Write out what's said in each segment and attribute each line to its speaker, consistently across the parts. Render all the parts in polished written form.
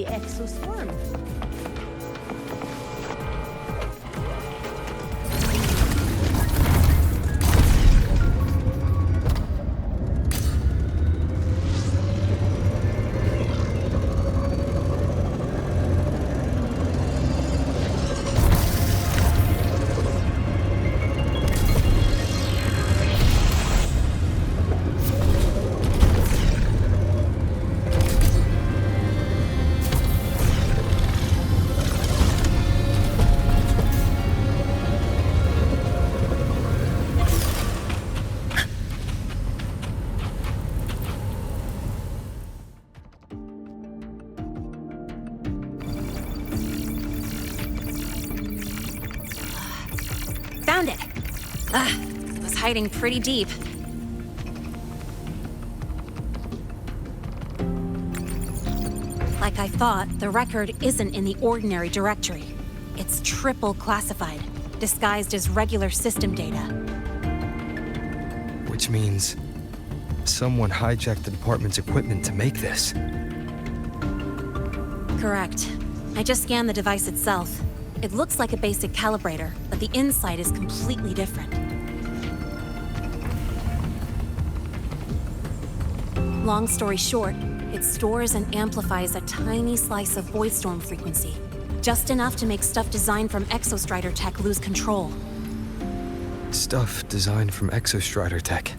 Speaker 1: the ASUS form.
Speaker 2: Found it! It was hiding pretty deep. Like I thought, the record isn't in the ordinary directory. It's triple classified, disguised as regular system data.
Speaker 3: Which means someone hijacked the department's equipment to make this.
Speaker 2: Correct. I just scanned the device itself. It looks like a basic calibrator, but the inside is completely different. Long story short, it stores and amplifies a tiny slice of voidstorm frequency, just enough to make stuff designed from Exostrider tech lose control.
Speaker 3: Stuff designed from Exostrider tech.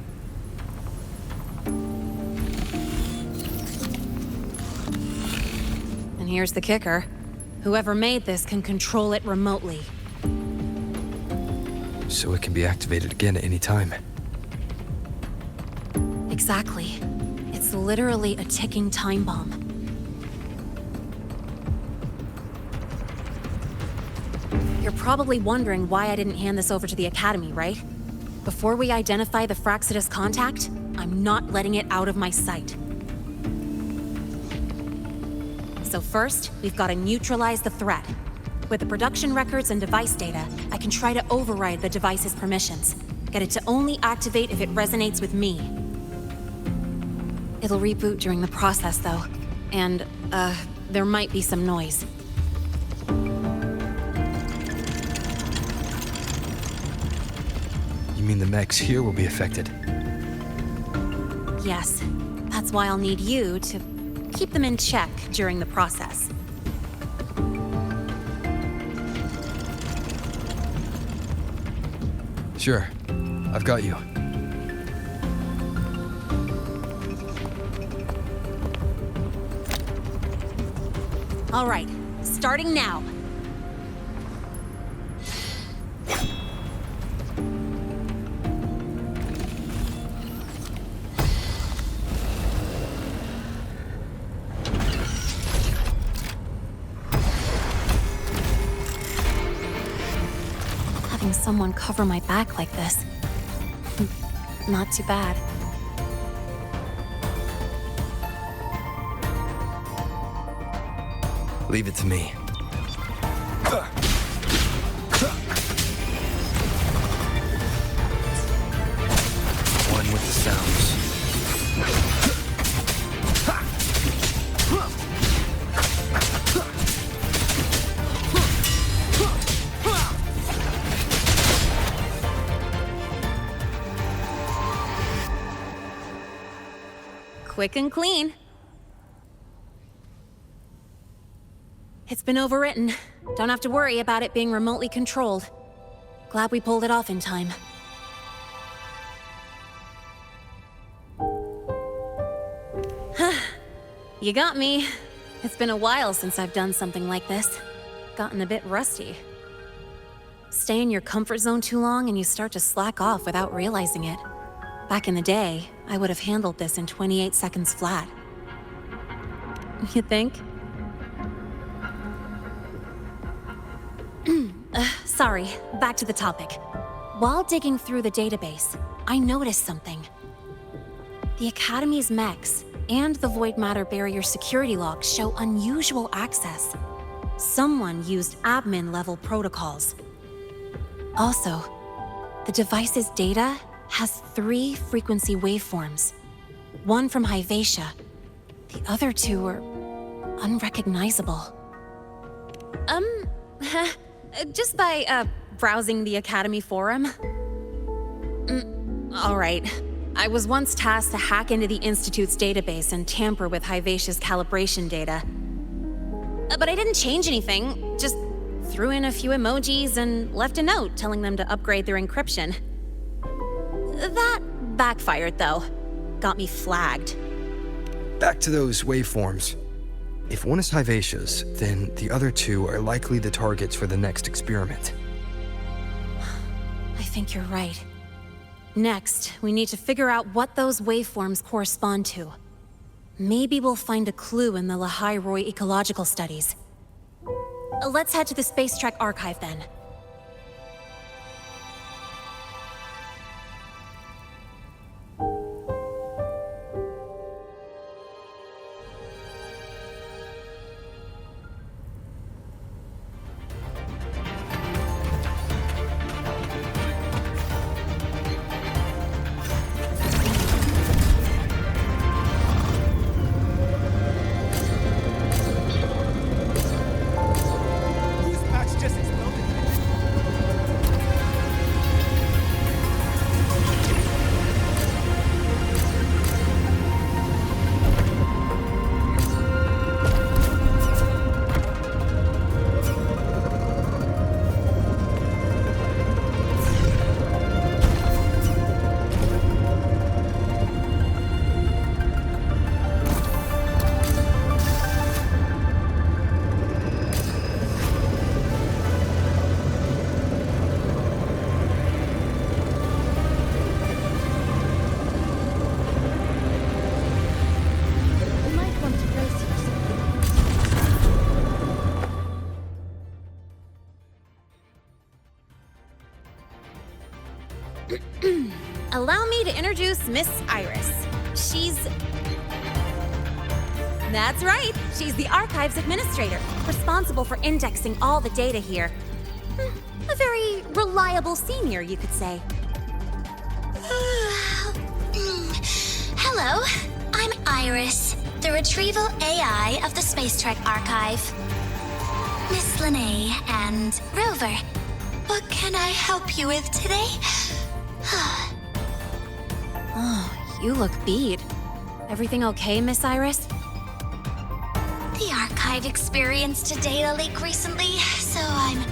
Speaker 2: And here's the kicker. Whoever made this can control it remotely.
Speaker 3: So it can be activated again at any time.
Speaker 2: Exactly. It's literally a ticking time bomb. You're probably wondering why I didn't hand this over to the Academy, right? Before we identify the Fraxidus contact, I'm not letting it out of my sight. So first, we've got to neutralize the threat. With the production records and device data, I can try to override the device's permissions. Get it to only activate if it resonates with me. It'll reboot during the process, though. And, there might be some noise.
Speaker 3: You mean the mechs here will be affected?
Speaker 2: Yes. That's why I'll need you to keep them in check during the process.
Speaker 3: Sure. I've got you.
Speaker 2: All right, starting now. Having someone cover my back like this, not too bad.
Speaker 3: Leave it to me. One with the sounds.
Speaker 2: Quick and clean. It's been overwritten. Don't have to worry about it being remotely controlled. Glad we pulled it off in time. You got me. It's been a while since I've done something like this. Gotten a bit rusty. Stay in your comfort zone too long and you start to slack off without realizing it. Back in the day, I would have handled this in 28 seconds flat. You think? Sorry, back to the topic. While digging through the database, I noticed something. The Academy's mechs and the Void Matter Barrier security logs show unusual access. Someone used admin-level protocols. Also, the device's data has 3 frequency waveforms. One from Hyvatia. The other 2 are unrecognizable. Just by, browsing the Academy forum. Alright. I was once tasked to hack into the Institute's database and tamper with Hivacia's calibration data. But I didn't change anything, just threw in a few emojis and left a note telling them to upgrade their encryption. That backfired, though. Got me flagged.
Speaker 3: Back to those waveforms. If one is Hivacia's, then the other two are likely the targets for the next experiment.
Speaker 2: I think you're right. Next, we need to figure out what those waveforms correspond to. Maybe we'll find a clue in the Lahai-Roi ecological studies. Let's head to the Space Trek archive then. Allow me to introduce Miss Iris. That's right, she's the Archives Administrator, responsible for indexing all the data here. A very reliable senior, you could say.
Speaker 1: Hello, I'm Iris, the retrieval AI of the Space Trek Archive. Miss Lynae and Rover, what can I help you with today?
Speaker 2: Oh, you look beat. Everything okay, Miss Iris?
Speaker 1: The archive experienced a data leak recently, so I'm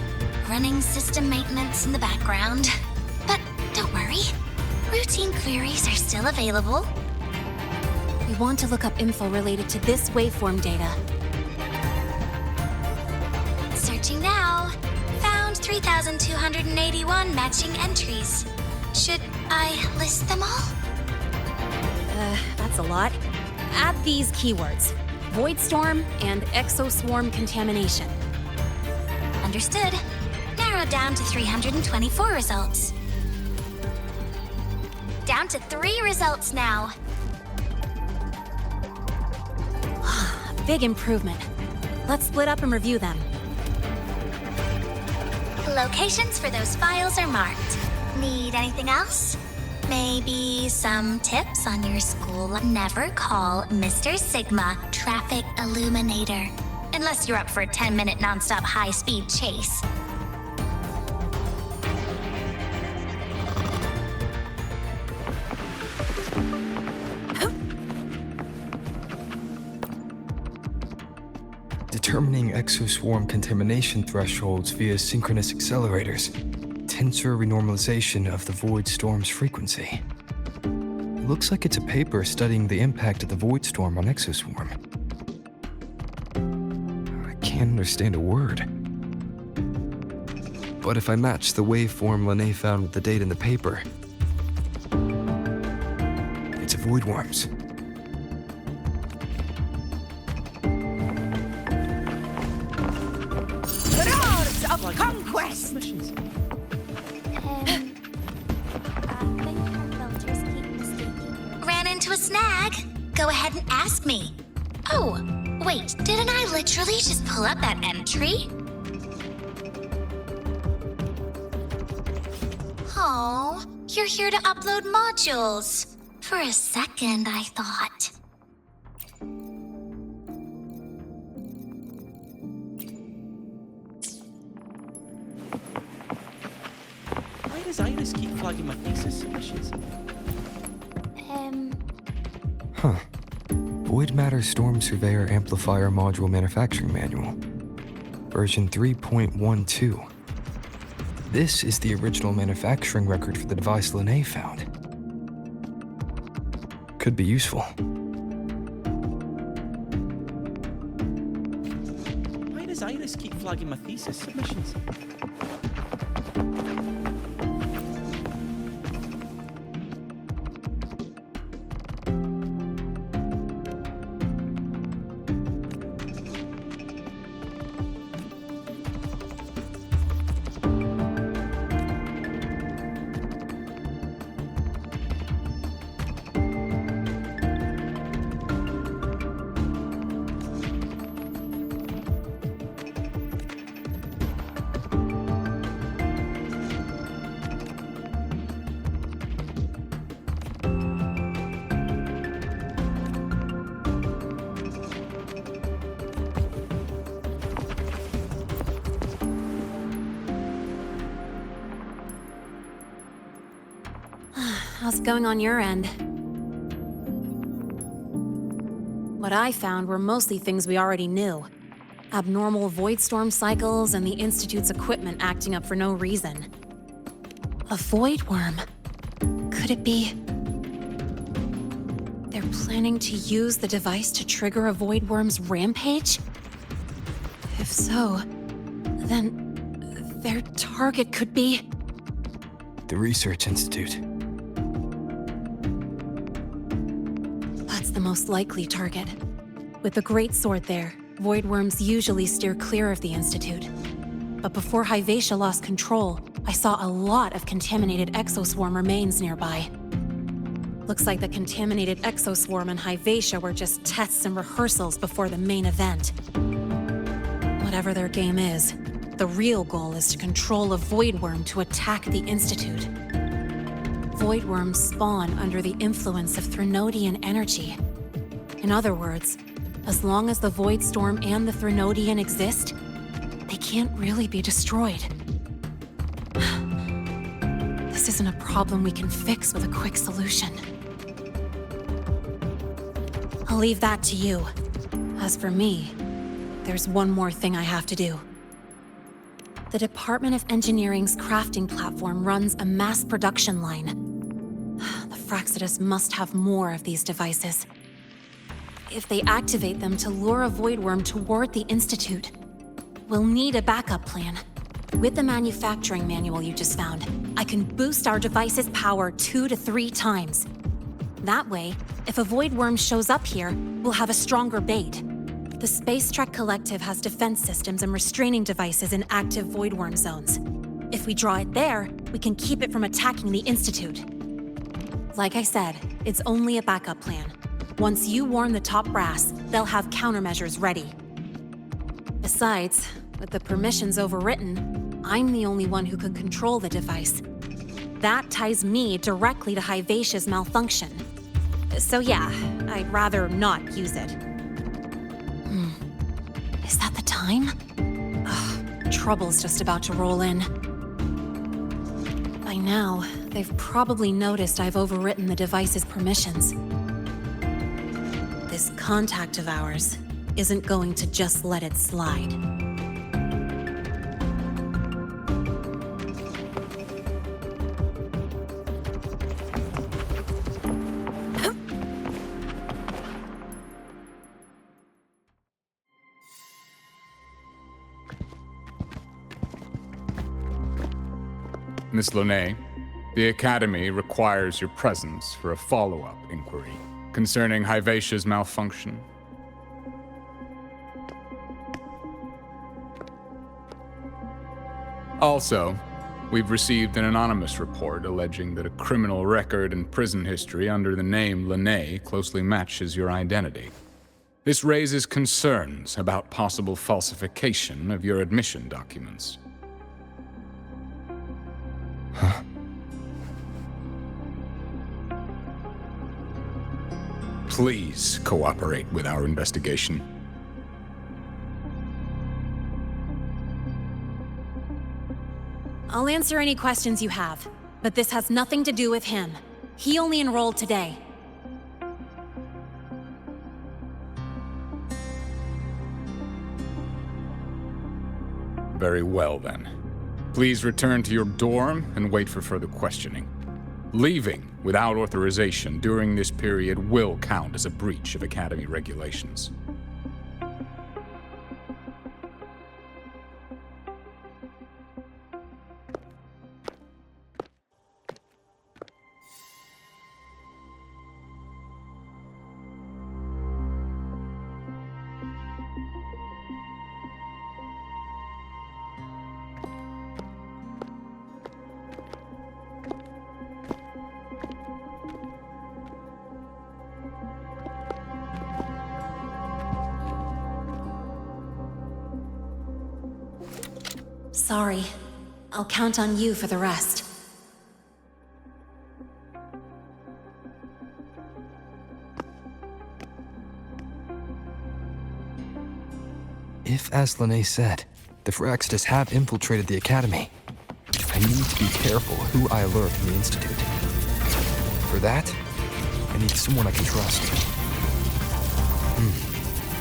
Speaker 1: running system maintenance in the background. But don't worry, routine queries are still available.
Speaker 2: We want to look up info related to this waveform data.
Speaker 1: Searching now. Found 3,281 matching entries. Should I list them all?
Speaker 2: That's a lot. Add these keywords: Void Storm and Exoswarm Contamination.
Speaker 1: Understood. Narrowed down to 324 results. Down to 3 results now.
Speaker 2: Big improvement. Let's split up and review them.
Speaker 1: Locations for those files are marked. Need anything else? Maybe some tips on your school. Never call Mr. Sigma Traffic Illuminator. Unless you're up for a 10-minute nonstop high-speed chase.
Speaker 3: Determining exoswarm contamination thresholds via synchronous accelerators. Tensor renormalization of the void storm's frequency. It looks like it's a paper studying the impact of the void storm on exoswarm. I can't understand a word. But if I match the waveform Lynae found with the data in the paper, it's a void worms.
Speaker 4: Of conquest!
Speaker 1: Ran into a snag. Go ahead and ask me. Oh, wait, didn't I literally just pull up that entry? Oh, you're here to upload modules. For a second, I thought.
Speaker 5: does Iris keep flagging my thesis submissions?
Speaker 3: Huh. Void Matter Storm Surveyor Amplifier Module Manufacturing Manual. Version 3.12. This is the original manufacturing record for the device Lynae found. Could be useful.
Speaker 5: Why does Iris keep flagging my thesis submissions?
Speaker 2: How's it going on your end? What I found were mostly things we already knew. Abnormal void storm cycles and the Institute's equipment acting up for no reason. A void worm? Could it be... they're planning to use the device to trigger a void worm's rampage? If so, then their target could be...
Speaker 3: The Research Institute.
Speaker 2: That's the most likely target. With the Great Sword there, void worms usually steer clear of the Institute. But before Hyvatia lost control, I saw a lot of contaminated exoswarm remains nearby. Looks like the contaminated exoswarm and Hyvatia were just tests and rehearsals before the main event. Whatever their game is, the real goal is to control a void worm to attack the Institute. Void worms spawn under the influence of Threnodian energy. In other words, as long as the Void Storm and the Threnodian exist, they can't really be destroyed. This isn't a problem we can fix with a quick solution. I'll leave that to you. As for me, there's one more thing I have to do. The Department of Engineering's crafting platform runs a mass production line. The Fraxidus must have more of these devices. If they activate them to lure a void worm toward the Institute, we'll need a backup plan. With the manufacturing manual you just found, I can boost our device's power 2 to 3 times. That way, if a void worm shows up here, we'll have a stronger bait. The Space Trek Collective has defense systems and restraining devices in active void worm zones. If we draw it there, we can keep it from attacking the Institute. Like I said, it's only a backup plan. Once you warn the top brass, they'll have countermeasures ready. Besides, with the permissions overwritten, I'm the only one who could control the device. That ties me directly to Hyvatia's malfunction. So yeah, I'd rather not use it. Is that the time? Ugh, trouble's just about to roll in. By now, they've probably noticed I've overwritten the device's permissions. This contact of ours isn't going to just let it slide.
Speaker 6: Miss Lynae, the Academy requires your presence for a follow-up inquiry concerning Hyvatia's malfunction. Also, we've received an anonymous report alleging that a criminal record and prison history under the name Lynae closely matches your identity. This raises concerns about possible falsification of your admission documents.
Speaker 3: Huh?
Speaker 6: Please cooperate with our investigation.
Speaker 2: I'll answer any questions you have. But this has nothing to do with him. He only enrolled today.
Speaker 6: Very well, then. Please return to your dorm and wait for further questioning. Leaving without authorization during this period will count as a breach of Academy regulations.
Speaker 2: Sorry. I'll count on you for the rest.
Speaker 3: If, as Lynae said, the Phyraxitas have infiltrated the Academy, I need to be careful who I alert in the Institute. For that, I need someone I can trust.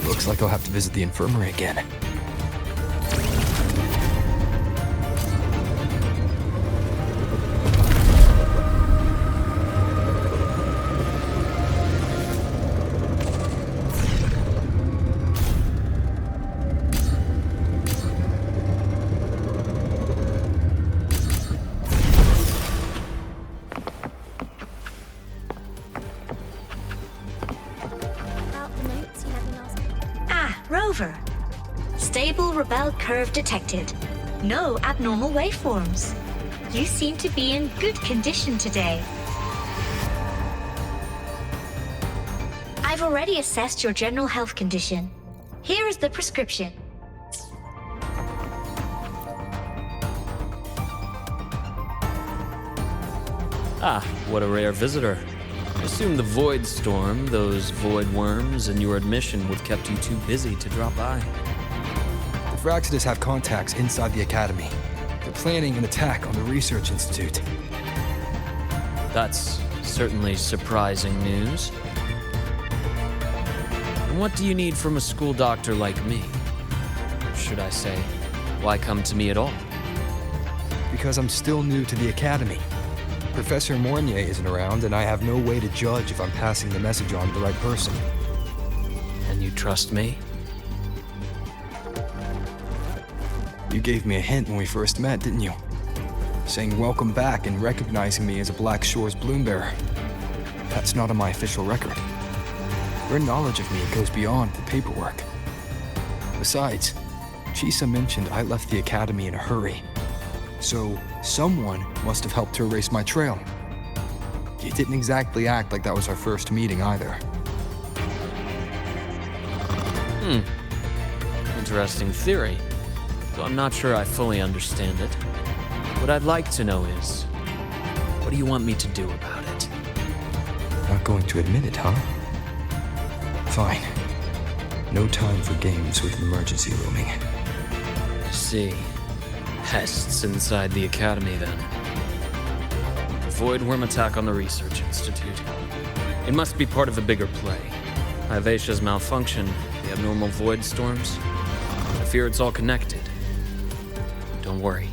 Speaker 3: Looks like I'll have to visit the infirmary again.
Speaker 1: Rover. Stable rebel curve detected. No abnormal waveforms. You seem to be in good condition today. I've already assessed your general health condition. Here is the prescription.
Speaker 7: Ah, what a rare visitor. I assume the Void Storm, those void worms, and your admission would have kept you too busy to drop by.
Speaker 3: The Phyraxitas have contacts inside the Academy. They're planning an attack on the Research Institute.
Speaker 7: That's certainly surprising news. And what do you need from a school doctor like me? Or should I say, why come to me at all?
Speaker 3: Because I'm still new to the Academy. Professor Mornye isn't around, and I have no way to judge if I'm passing the message on to the right person.
Speaker 7: And you trust me?
Speaker 3: You gave me a hint when we first met, didn't you? Saying welcome back and recognizing me as a Black Shores bloom bearer. That's not on my official record. Your knowledge of me goes beyond the paperwork. Besides, Chisa mentioned I left the Academy in a hurry. So, someone must have helped to erase my trail. You didn't exactly act like that was our first meeting either.
Speaker 7: Interesting theory. Though I'm not sure I fully understand it. What I'd like to know is, what do you want me to do about it?
Speaker 3: Not going to admit it, huh? Fine. No time for games with an emergency looming.
Speaker 7: I see. Pests inside the Academy, then. Void worm attack on the Research Institute. It must be part of a bigger play. Vivacia's malfunction, the abnormal void storms. I fear it's all connected. Don't worry.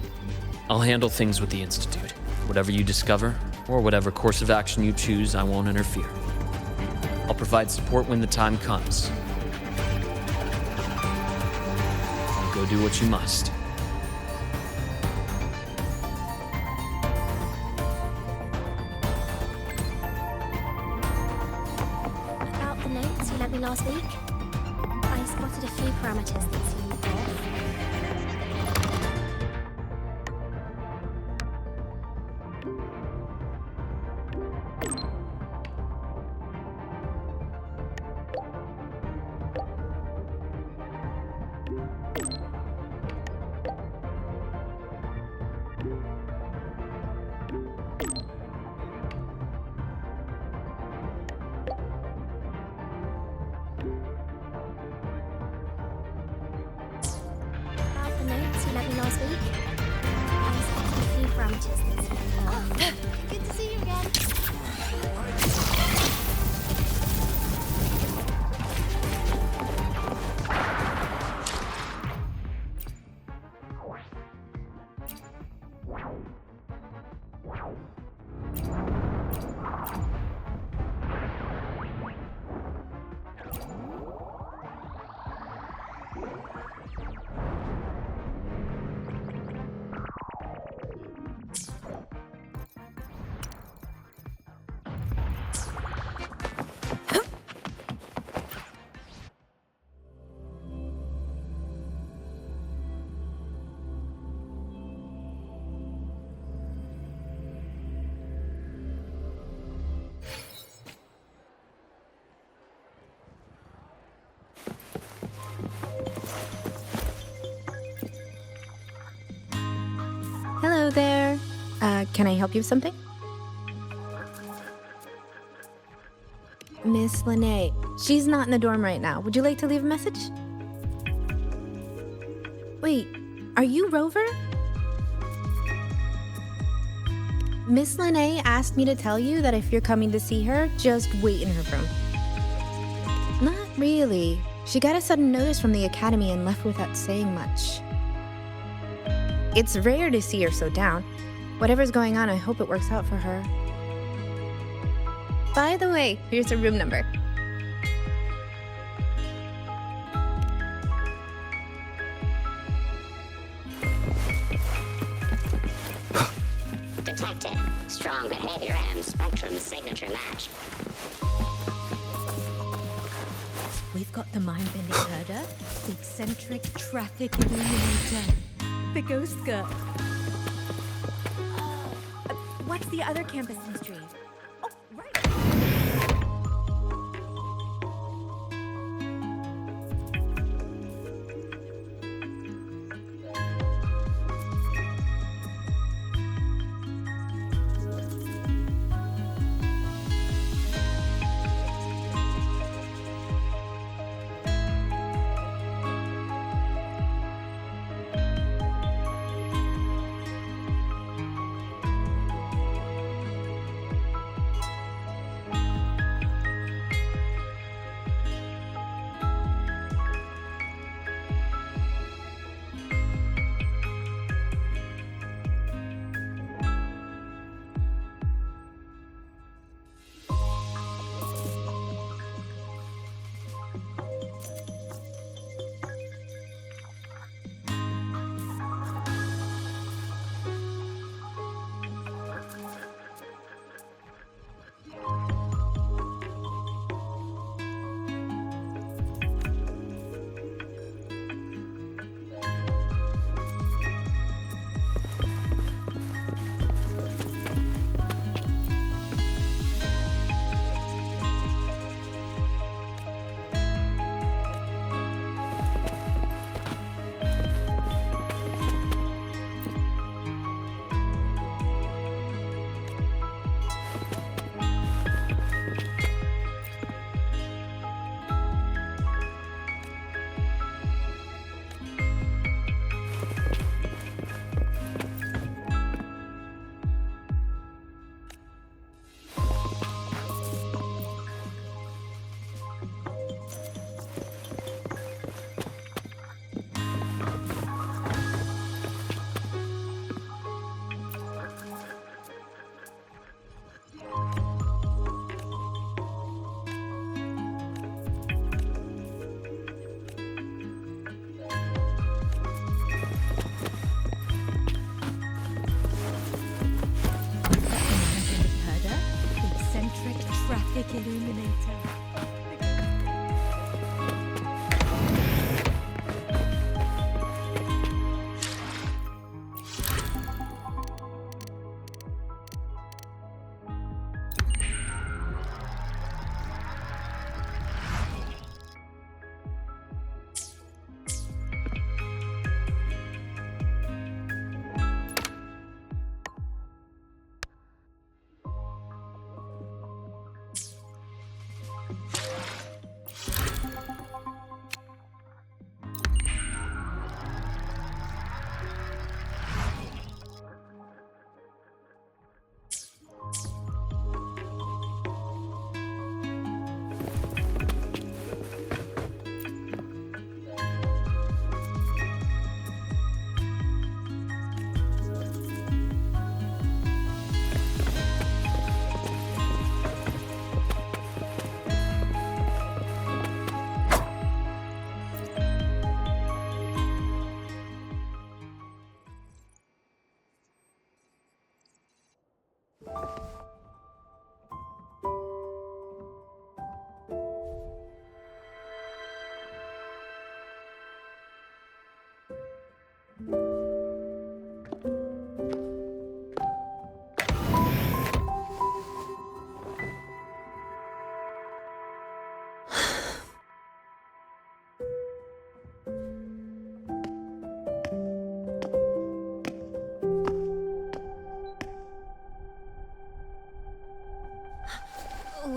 Speaker 7: I'll handle things with the Institute. Whatever you discover, or whatever course of action you choose, I won't interfere. I'll provide support when the time comes. Now go do what you must.
Speaker 8: About the notes you lent me last week, I spotted a few parameters that seem off. About the notes you lent me last week, I spotted a few parameters that's
Speaker 1: Good to see you again.
Speaker 9: Hello there. Can I help you with something? Miss Lynae. She's not in the dorm right now. Would you like to leave a message? Wait, are you Rover? Miss Lynae asked me to tell you that if you're coming to see her, just wait in her room. Not really. She got a sudden notice from the academy and left without saying much. It's rare to see her so down. Whatever's going on, I hope it works out for her. By the way, here's her room number.
Speaker 10: Detected. Strong behavior and spectrum signature match.
Speaker 4: We've got the mind-bending herder, the eccentric traffic illuminator, the ghost girl. What's the other campus mystery? Oh, right.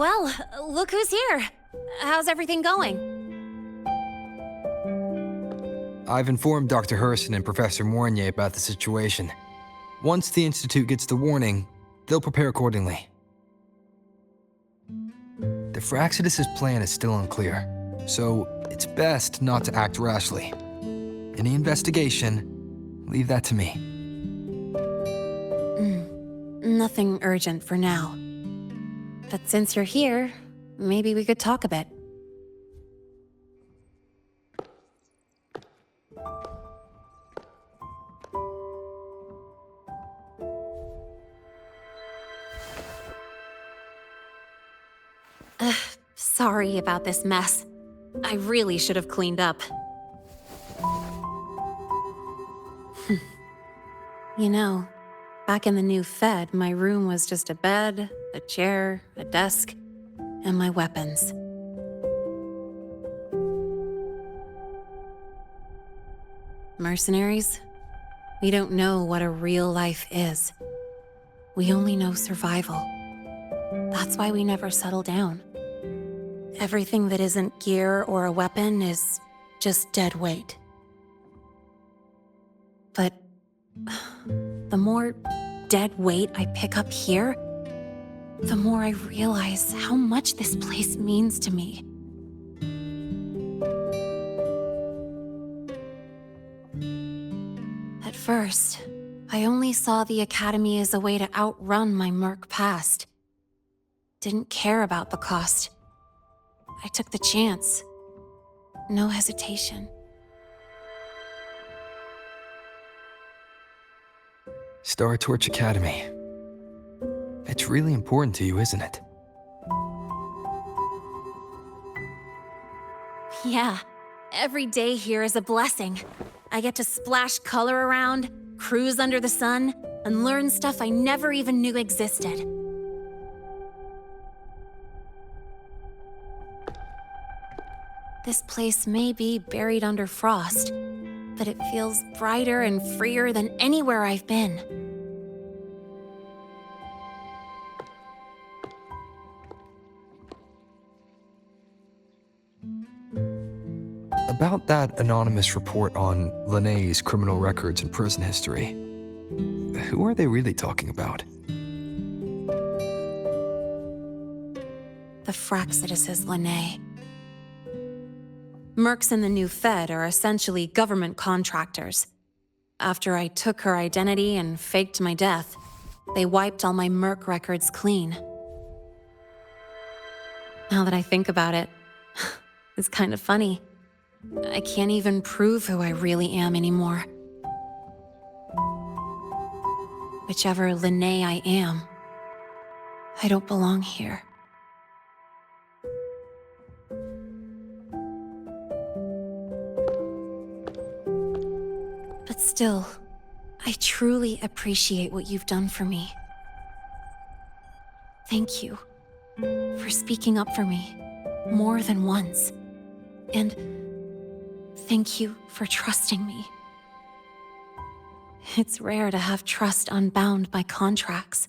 Speaker 2: Well, look who's here. How's everything going?
Speaker 3: I've informed Dr. Herson and Professor Mornye about the situation. Once the Institute gets the warning, they'll prepare accordingly. The Fraxidus' plan is still unclear, so it's best not to act rashly. Any investigation, leave that to me.
Speaker 2: Nothing urgent for now. But since you're here, maybe we could talk a bit. Sorry about this mess. I really should have cleaned up. You know, back in the new Fed, my room was just a bed, a chair, a desk, and my weapons. Mercenaries? We don't know what a real life is. We only know survival. That's why we never settle down. Everything that isn't gear or a weapon is just dead weight. But the more dead weight I pick up here, the more I realize how much this place means to me. At first, I only saw the Academy as a way to outrun my merc past. Didn't care about the cost. I took the chance. No hesitation.
Speaker 3: Star Torch Academy. It's really important to you, isn't it?
Speaker 2: Yeah, every day here is a blessing. I get to splash color around, cruise under the sun, and learn stuff I never even knew existed. This place may be buried under frost, but it feels brighter and freer than anywhere I've been.
Speaker 3: About that anonymous report on Lynae's criminal records and prison history, who are they really talking about?
Speaker 2: The Fraxidus' Lynae. Mercs in the new Fed are essentially government contractors. After I took her identity and faked my death, they wiped all my merc records clean. Now that I think about it, it's kind of funny. I can't even prove who I really am anymore. Whichever Lynae I am, I don't belong here. But still, I truly appreciate what you've done for me. Thank you for speaking up for me more than once. And thank you for trusting me. It's rare to have trust unbound by contracts.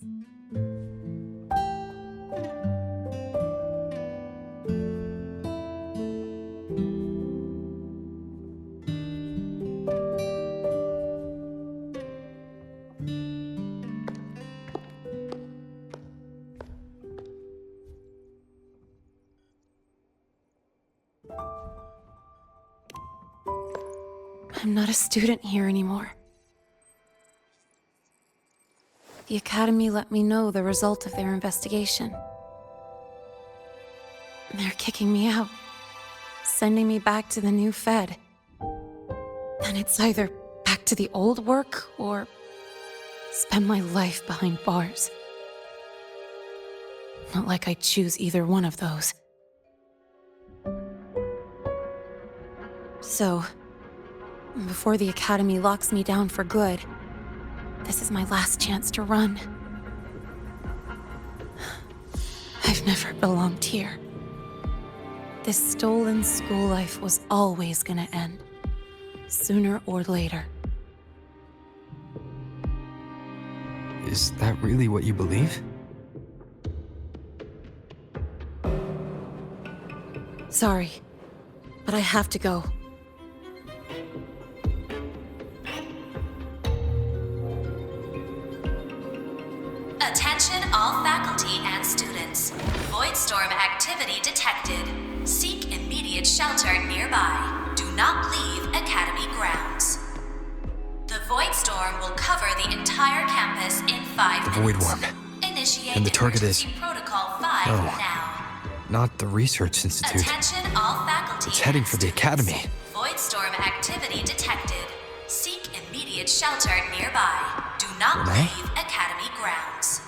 Speaker 2: I'm not a student here anymore. The Academy let me know the result of their investigation. They're kicking me out, sending me back to the new Fed. And it's either back to the old work or spend my life behind bars. Not like I choose either one of those. So, before the Academy locks me down for good, this is my last chance to run. I've never belonged here. This stolen school life was always gonna end, sooner or later.
Speaker 3: Is that really what you believe?
Speaker 2: Sorry, but I have to go.
Speaker 11: Attention all faculty and students. Void storm activity detected. Seek immediate shelter nearby. Do not leave Academy grounds. The void storm will cover the entire campus in 5 minutes.
Speaker 3: Void worm.
Speaker 11: Initiate
Speaker 3: And the target is...
Speaker 11: emergency protocol 5 now.
Speaker 3: Not the research institute.
Speaker 11: Attention all faculty.
Speaker 3: It's heading for the academy.
Speaker 11: Void storm activity detected. Seek immediate shelter nearby. Do not
Speaker 3: Lynae?
Speaker 11: leave Academy grounds.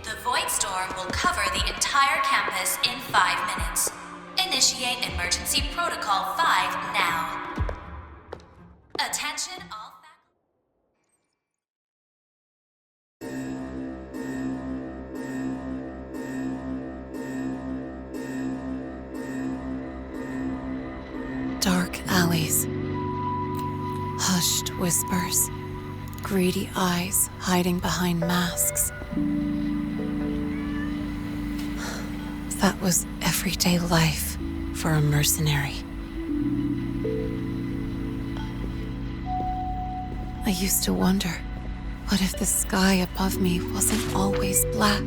Speaker 11: The void storm will cover the entire campus in 5 minutes. Initiate emergency protocol 5 now. Attention all
Speaker 2: Dark alleys. Hushed whispers. Greedy eyes hiding behind masks. That was everyday life for a mercenary. I used to wonder, what if the sky above me wasn't always black?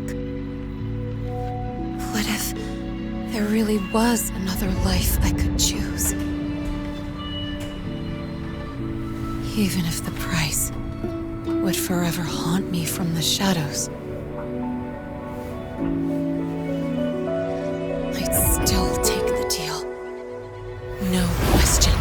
Speaker 2: What if there really was another life I could choose? Even if the price would forever haunt me from the shadows, I'd still take the deal. No question.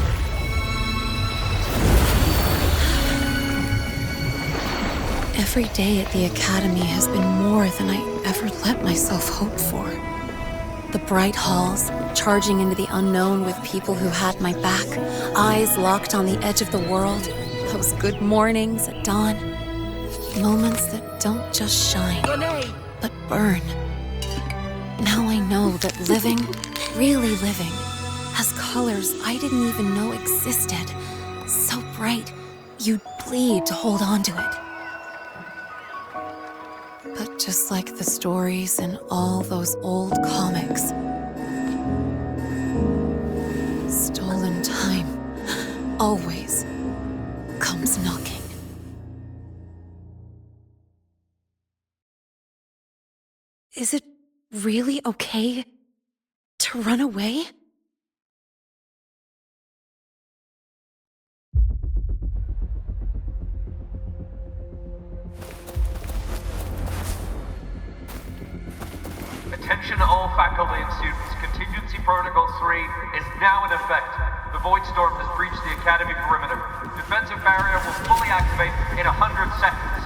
Speaker 2: Every day at the Academy has been more than I ever let myself hope for. The bright halls, charging into the unknown with people who had my back, eyes locked on the edge of the world, those good mornings at dawn, moments that don't just shine, but burn. Now I know that living, really living, has colors I didn't even know existed. So bright, you'd bleed to hold on to it. But just like the stories in all those old comics, stolen time always comes knocking. Is it really okay to run away?
Speaker 12: Attention all faculty and students. Contingency Protocol 3 is now in effect. The Void Storm has breached the Academy perimeter. Defensive barrier will fully activate in 100 seconds.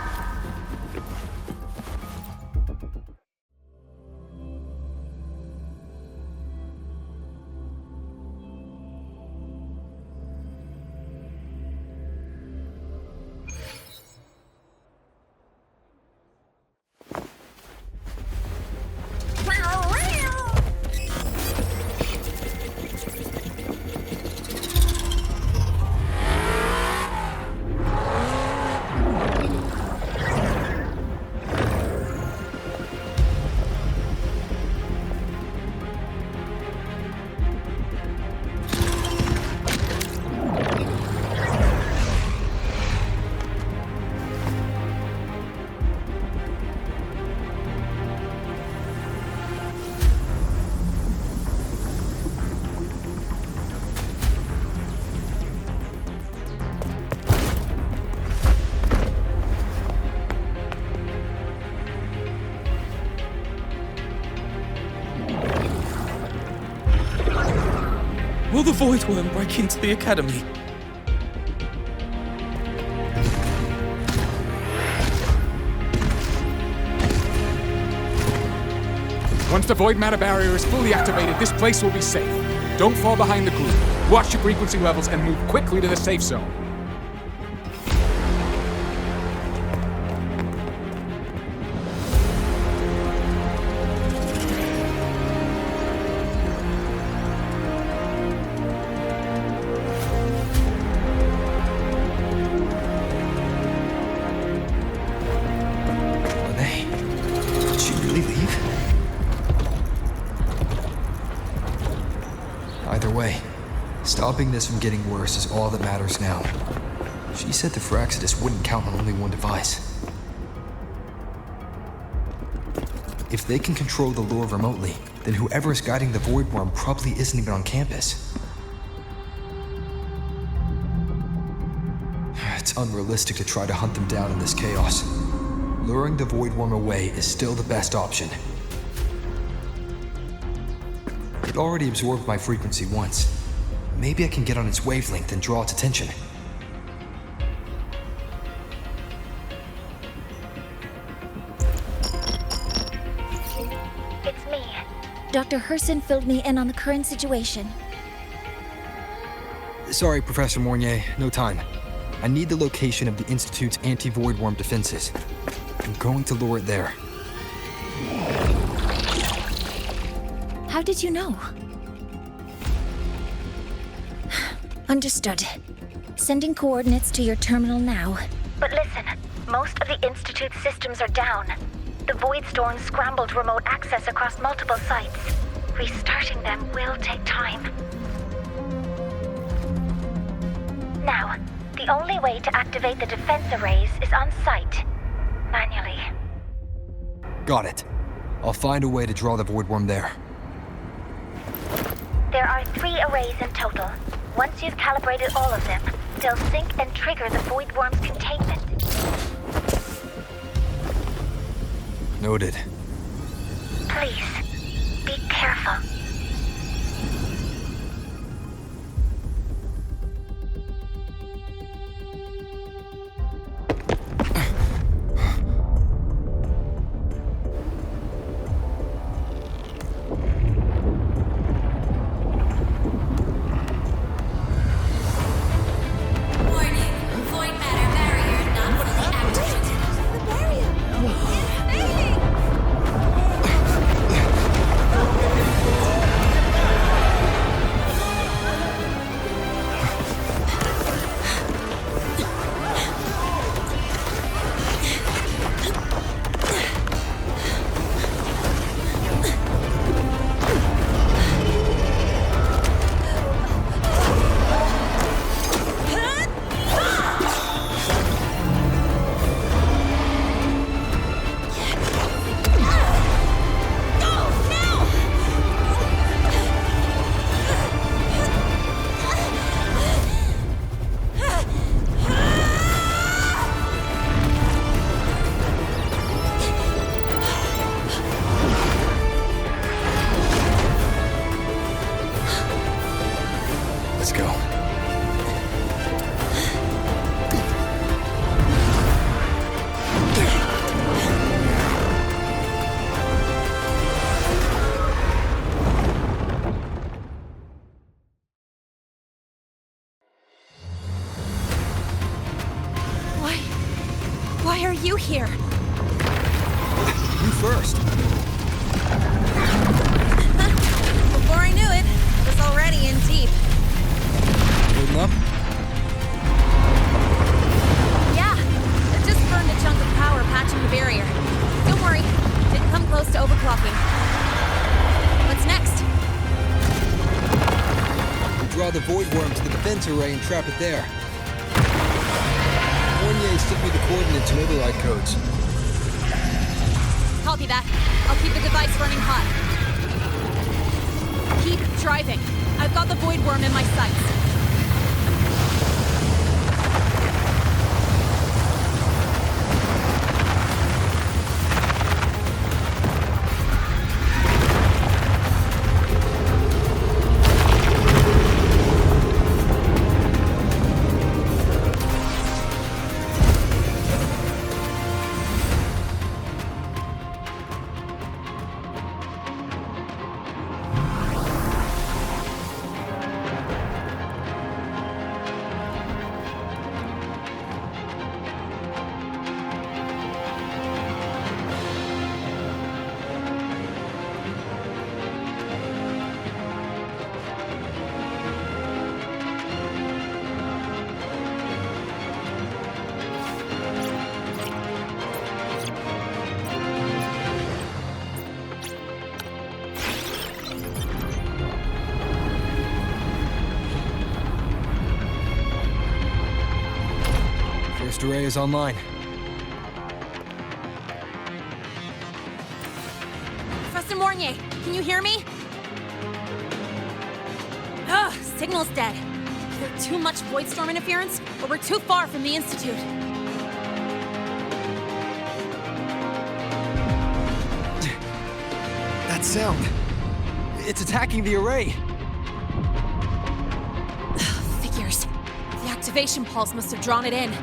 Speaker 5: Will the Void Worm break into the Academy?
Speaker 6: Once the void matter barrier is fully activated, this place will be safe. Don't fall behind the group. Watch your frequency levels and move quickly to the safe zone.
Speaker 3: Stopping this from getting worse is all that matters now. She said the Firaxidus wouldn't count on only one device. If they can control the lure remotely, then whoever is guiding the Void Worm probably isn't even on campus. It's unrealistic to try to hunt them down in this chaos. Luring the Void Worm away is still the best option. It already absorbed my frequency once. Maybe I can get on its wavelength and draw its attention.
Speaker 13: It's me. Dr. Herson filled me in on the current situation.
Speaker 3: Sorry, Professor Mornye, no time. I need the location of the Institute's anti-Void Worm defenses. I'm going to lure it there.
Speaker 13: How did you know? Understood. Sending coordinates to your terminal now. But listen, most of the Institute's systems are down. The Void Storm scrambled remote access across multiple sites. Restarting them will take time. Now, the only way to activate the defense arrays is on site, manually.
Speaker 3: Got it. I'll find a way to draw the Void Worm there.
Speaker 13: There are 3 arrays in total. Once you've calibrated all of them, they'll sync and trigger the Void Worm's containment.
Speaker 3: Noted.
Speaker 13: Please, be careful.
Speaker 2: Why are you here?
Speaker 3: You first.
Speaker 2: Before I knew it, I was already in deep.
Speaker 3: Holding up?
Speaker 2: Yeah, I just burned a chunk of power patching the barrier. Don't worry, didn't come close to overclocking. What's next?
Speaker 3: We draw the Void Worm to the defense array and trap it there. Mornye sent me the coordinates and override codes.
Speaker 2: Copy that. I'll keep the device running hot. Keep driving. I've got the Void Worm in my sights.
Speaker 3: First array is online.
Speaker 2: Professor Mornye, can you hear me? Ugh, signal's dead. Either too much void storm interference, or we're too far from the Institute.
Speaker 3: That sound. It's attacking the array.
Speaker 2: Figures. The activation pulse must have drawn it in.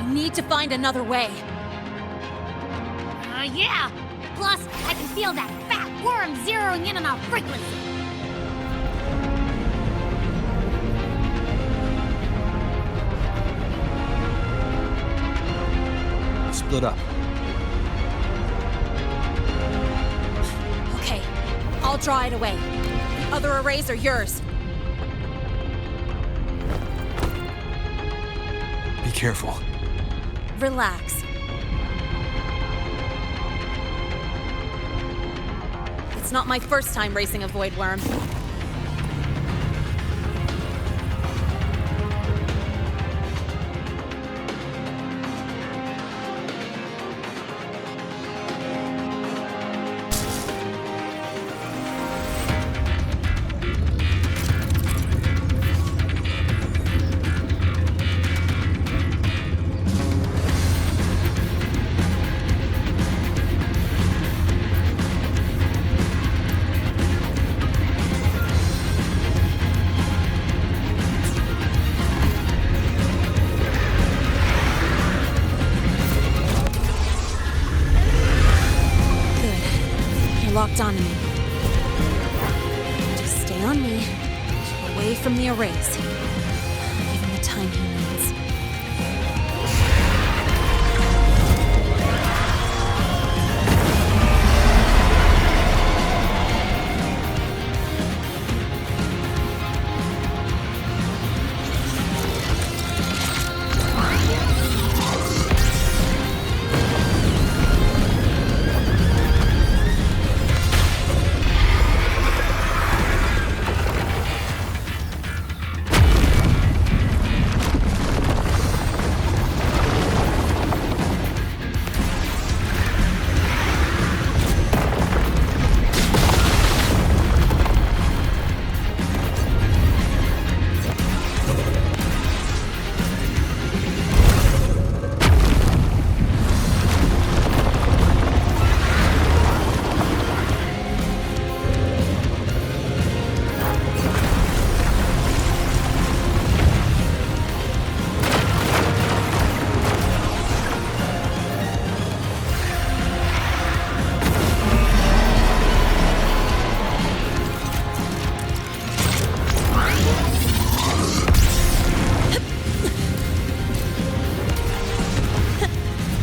Speaker 2: We need to find another way.
Speaker 14: Yeah! Plus, I can feel that fat worm zeroing in on our frequency.
Speaker 3: Split up.
Speaker 2: Okay, I'll draw it away. The other arrays are yours.
Speaker 3: Be careful.
Speaker 2: Relax. It's not my first time racing a void worm. Locked onto me. Just stay on me, away from the arrays. Give him the time he needs.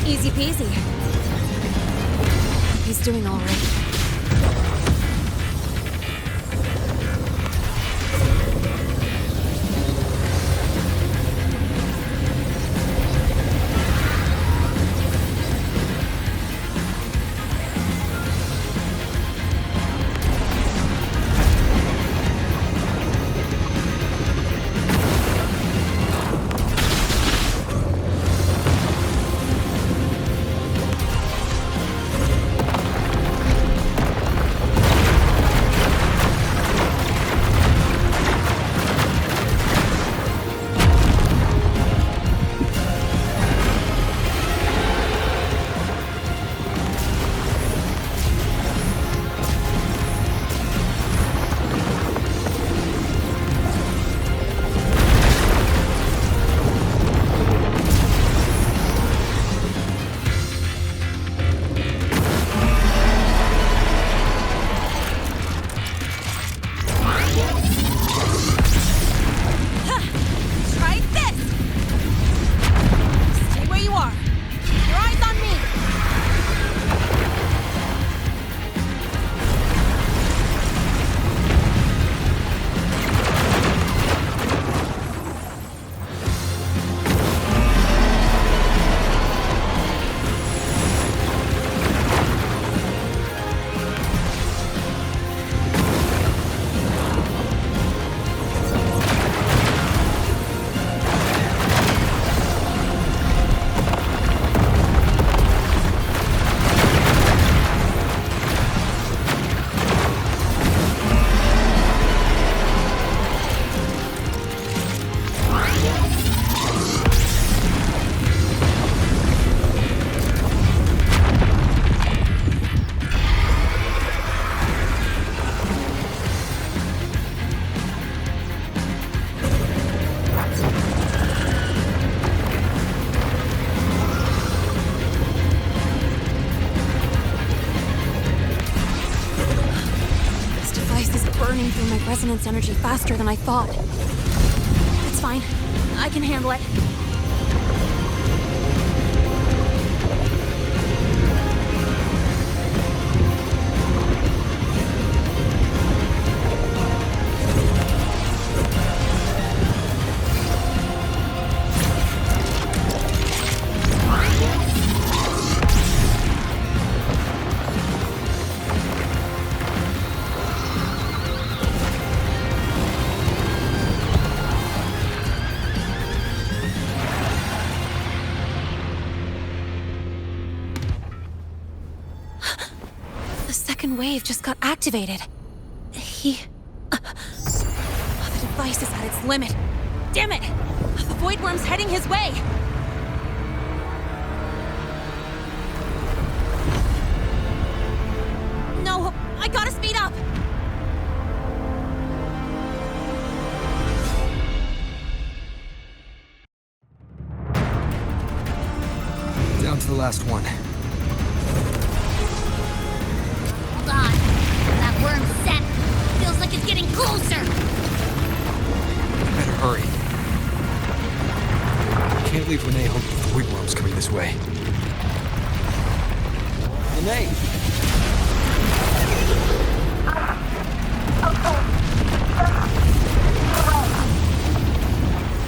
Speaker 2: Easy peasy. He's doing all right. its energy faster than I thought. It's fine. I can handle it. Wave just got activated. The device is at its limit. Damn it! The Void Worm's heading his way! No, I gotta speed up!
Speaker 3: Down to the last one.
Speaker 14: That worm's set. Feels like it's getting closer.
Speaker 3: Better hurry. Can't leave Lynae hope the Void Worm's coming this way.
Speaker 5: Lynae!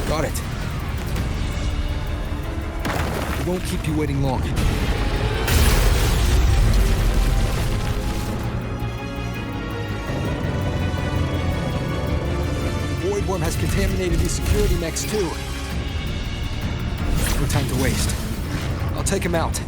Speaker 3: Got it. It won't keep you waiting long. Void Worm has contaminated these security mechs too. No time to waste. I'll take him out.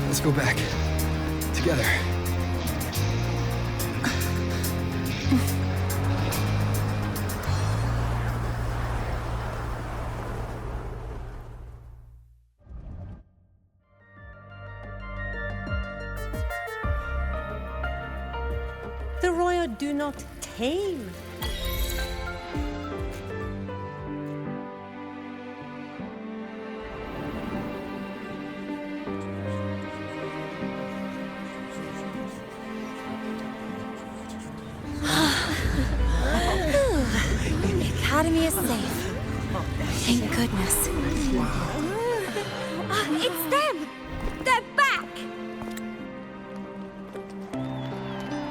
Speaker 3: Let's go back. Together.
Speaker 4: The royal do not tame.
Speaker 2: Thank goodness.
Speaker 14: It's them! They're back!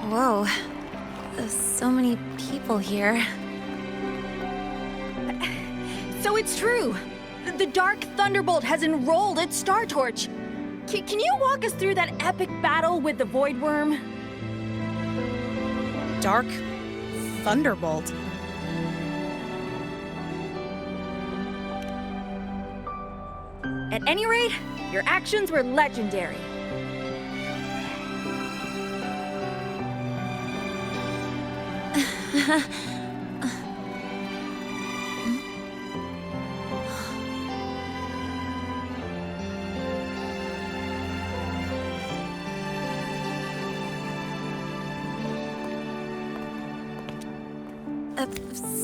Speaker 2: Whoa. There's so many people here.
Speaker 15: So it's true! The Dark Thunderbolt has enrolled at Star Torch! Can you walk us through that epic battle with the Void Worm?
Speaker 16: Dark Thunderbolt?
Speaker 15: At any rate, your actions were legendary.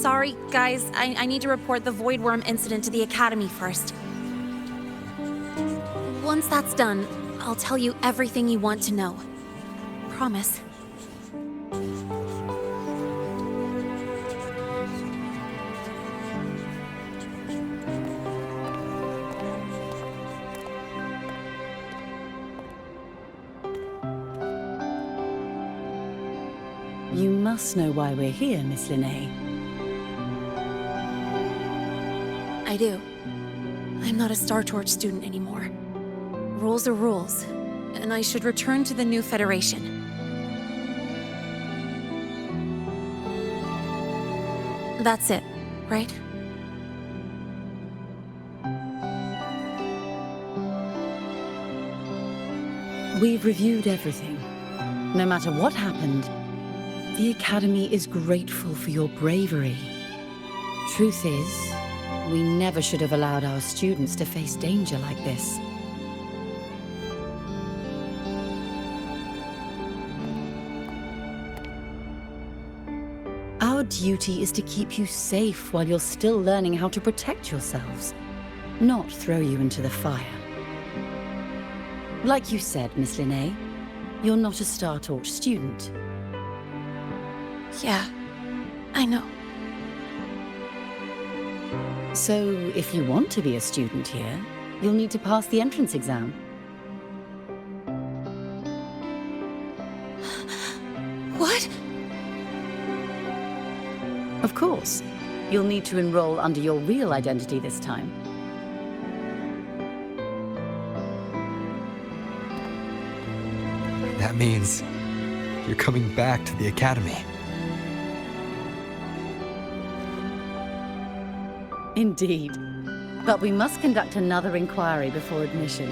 Speaker 2: Sorry, guys. I need to report the Void Worm incident to the Academy first. Once that's done, I'll tell you everything you want to know. Promise.
Speaker 17: You must know why we're here, Miss Lynae.
Speaker 2: I do. I'm not a Star Torch student anymore. Rules are rules, and I should return to the new Federation. That's it, right?
Speaker 17: We've reviewed everything. No matter what happened, the Academy is grateful for your bravery. Truth is, we never should have allowed our students to face danger like this. Our duty is to keep you safe while you're still learning how to protect yourselves, not throw you into the fire. Like you said, Miss Lynae, you're not a Star Torch student.
Speaker 2: Yeah, I know.
Speaker 17: So, if you want to be a student here, you'll need to pass the entrance exam.
Speaker 2: What?
Speaker 17: Of course. You'll need to enroll under your real identity this time.
Speaker 3: That means you're coming back to the Academy.
Speaker 17: Indeed. But we must conduct another inquiry before admission.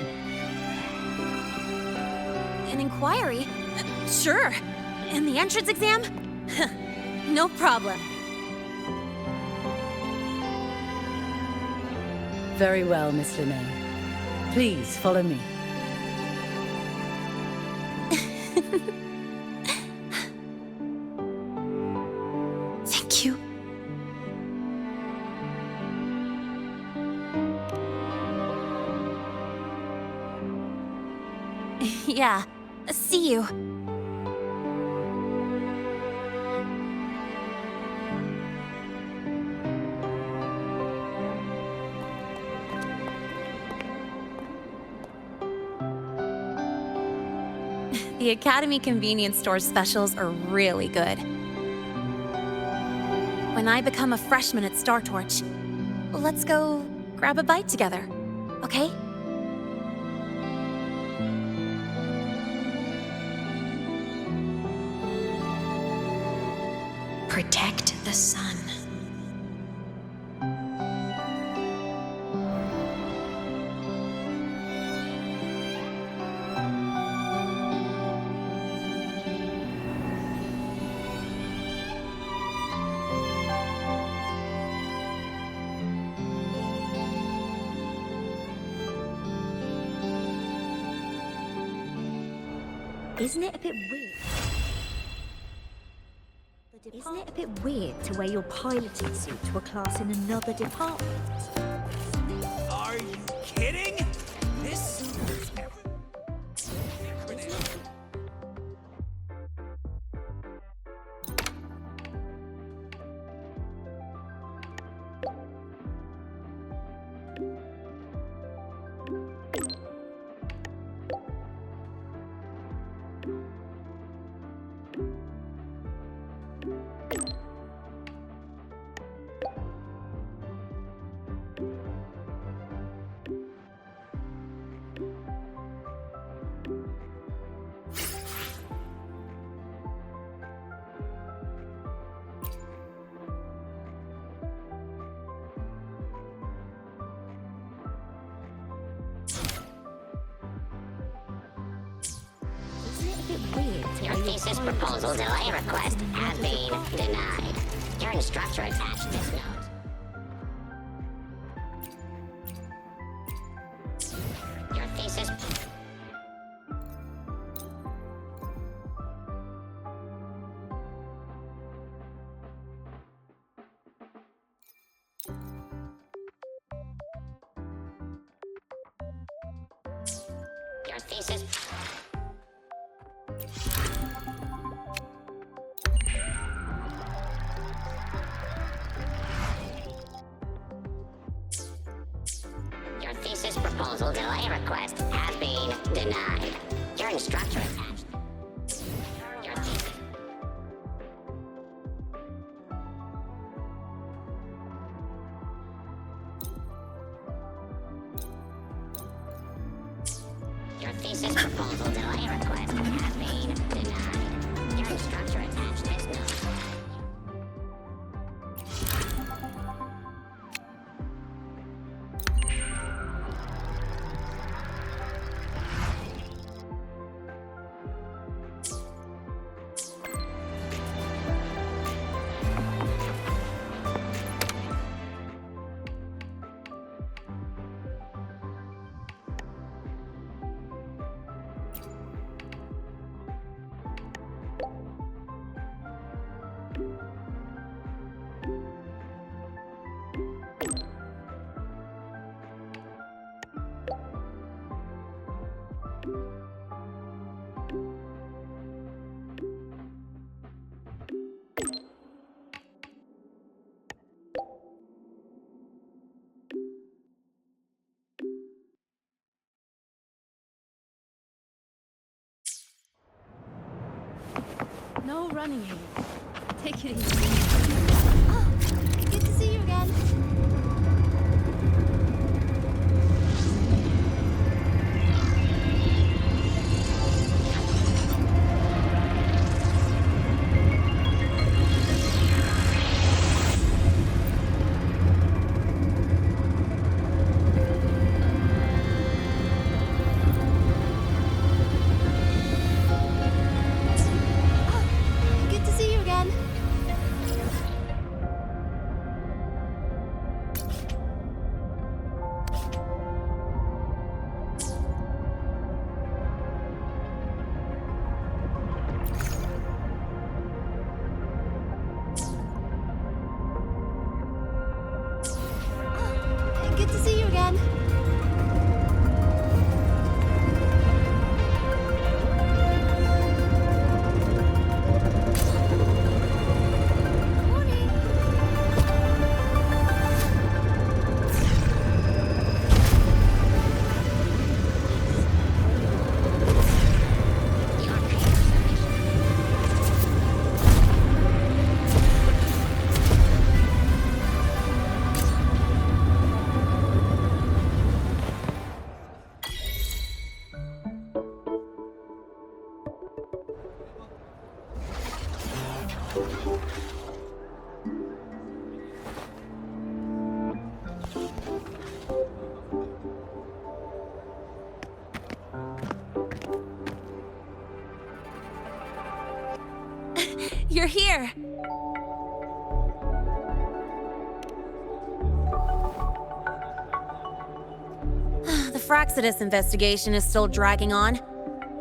Speaker 2: An inquiry? Sure. And the entrance exam? No problem.
Speaker 17: Very well, Miss Lynae. Please follow me.
Speaker 2: Thank you. Yeah, see you. The Academy convenience store specials are really good. When I become a freshman at Star Torch, let's go grab a bite together, okay?
Speaker 1: Protect the sun.
Speaker 4: Isn't it a bit weird? Isn't it a bit weird to wear your piloting suit to a class in another department?
Speaker 5: Are you kidding? This suit is
Speaker 10: thesis proposal delay request has been denied. Your instructor attached this note. Your thesis... Your thesis... Your thesis proposal delay request has been denied. Your instructor attached. Your thesis... Your thesis proposal delay request has been denied. Your instructor attached this note.
Speaker 4: No running here. Take it easy.
Speaker 8: Oh, good to see you again. Good to see you again. Oh, good to see you again.
Speaker 2: You're here! The Fraxidus investigation is still dragging on.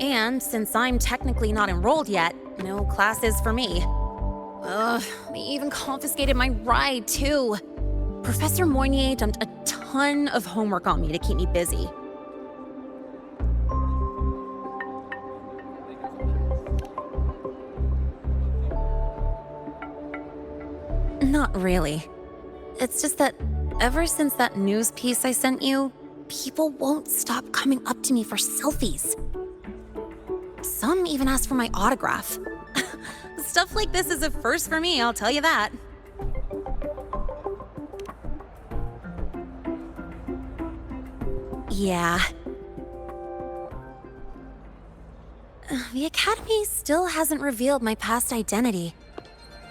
Speaker 2: And since I'm technically not enrolled yet, no classes for me. Ugh, they even confiscated my ride, too. Professor Mornye dumped a ton of homework on me to keep me busy. Not really. It's just that ever since that news piece I sent you, people won't stop coming up to me for selfies. Some even ask for my autograph. Stuff like this is a first for me, I'll tell you that. Yeah. The Academy still hasn't revealed my past identity.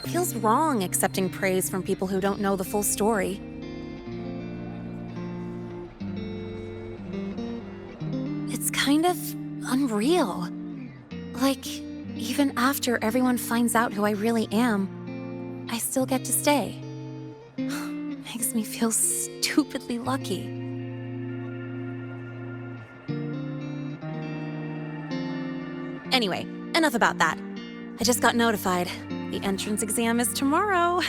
Speaker 2: Feels wrong accepting praise from people who don't know the full story. It's kind of unreal. Like, even after everyone finds out who I really am, I still get to stay. Makes me feel stupidly lucky. Anyway, enough about that. I just got notified. The entrance exam is tomorrow.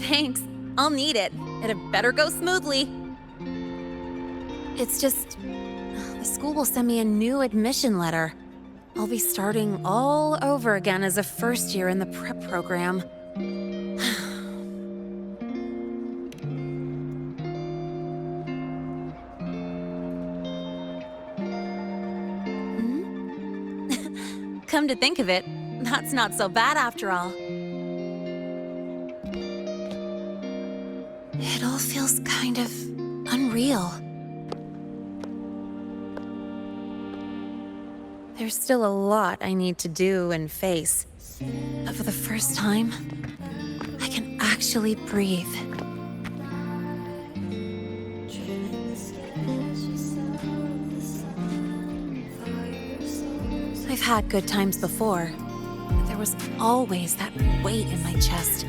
Speaker 2: Thanks. I'll need it. It had better go smoothly. It's just... the school will send me a new admission letter. I'll be starting all over again as a first year in the prep program. Come to think of it, that's not so bad after all. It all feels kind of unreal. There's still a lot I need to do and face, but for the first time, I can actually breathe. I've had good times before, but there was always that weight in my chest.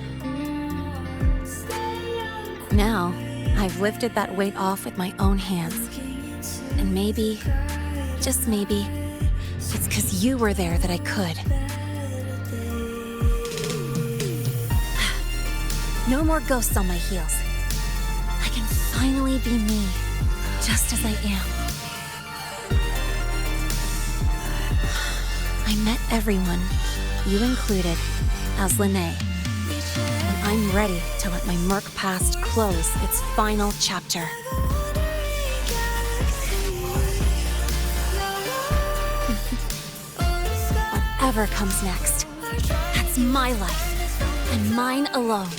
Speaker 2: Now, I've lifted that weight off with my own hands. And maybe, just maybe, it's 'cause you were there that I could. No more ghosts on my heels. I can finally be me, just as I am. I met everyone, you included, as Lynae. And I'm ready to let my murk past close its final chapter. Whatever comes next, that's my life, and mine alone.